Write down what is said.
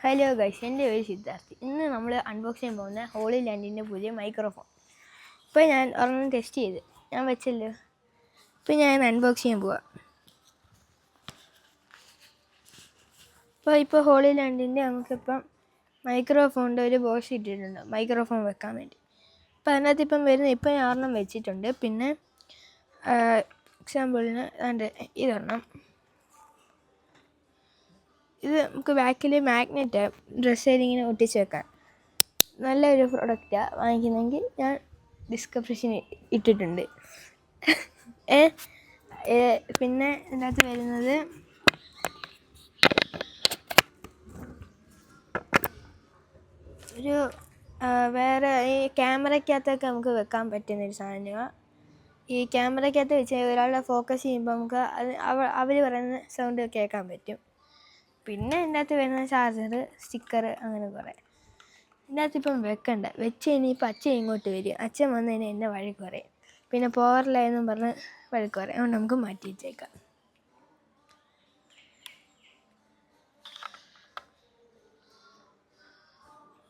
Hello guys, എൻ്റെ പേര് സിദ്ധാർത്ഥ്. ഇന്ന് നമ്മൾ അൺബോക്സ് ചെയ്യാൻ പോകുന്ന ഹോളി ലാൻഡിൻ്റെ പുതിയ മൈക്രോഫോൺ. ഇപ്പോൾ ഞാൻ ഒരെണ്ണം ടെസ്റ്റ് ചെയ്ത് ഞാൻ വെച്ചല്ലോ. ഇപ്പോൾ ഞാൻ അൺബോക്സ് ചെയ്യാൻ പോവാം. ഇപ്പോൾ ഹോളി ലാൻഡിൻ്റെ നമുക്കിപ്പം മൈക്രോഫോണിൻ്റെ ഒരു ബോക്സ് ഇട്ടിട്ടുണ്ട് മൈക്രോഫോൺ വെക്കാൻ വേണ്ടി. അപ്പോൾ അതിനകത്ത് ഇപ്പം വരുന്ന ഞാൻ ഒരെണ്ണം വെച്ചിട്ടുണ്ട്. പിന്നെ എക്സാമ്പിളിന് ഇതൊരെണ്ണം. ഇത് നമുക്ക് ബാക്കിൽ മാഗ്നറ്റ് ഡ്രസ്സേൽ ഇങ്ങനെ ഒട്ടിച്ച് വെക്കാൻ നല്ലൊരു പ്രൊഡക്റ്റാണ്. വാങ്ങിക്കുന്നെങ്കിൽ ഞാൻ ഡിസ്ക്രിപ്ഷനിൽ ഇട്ടിട്ടുണ്ട്. പിന്നെ ഇതിനകത്ത് വരുന്നത് ഒരു വേറെ ഈ ക്യാമറയ്ക്കകത്തൊക്കെ നമുക്ക് വെക്കാൻ പറ്റുന്നൊരു സാധനമാണ്. ഈ ക്യാമറയ്ക്കകത്ത് വെച്ച് ഒരാളുടെ ഫോക്കസ് ചെയ്യുമ്പോൾ നമുക്ക് അവർ പറയുന്ന സൗണ്ട് കേൾക്കാൻ പറ്റും. പിന്നെ ഇതിൻ്റെ അകത്ത് വരുന്ന ചാർജർ, സ്റ്റിക്കർ, അങ്ങനെ കുറേ. ഇതിൻ്റെ അകത്ത് ഇപ്പം വെക്കണ്ട. വെച്ച് കഴിഞ്ഞപ്പോൾ അച്ഛൻ ഇങ്ങോട്ട് വരും. അച്ഛൻ വന്ന് കഴിഞ്ഞാൽ എന്നെ വഴക്ക് പറയും. പിന്നെ പോകാറില്ല എന്നും പറഞ്ഞ് വഴക്ക് പറയും. അതുകൊണ്ട് നമുക്ക് മാറ്റി വെച്ചേക്കാം.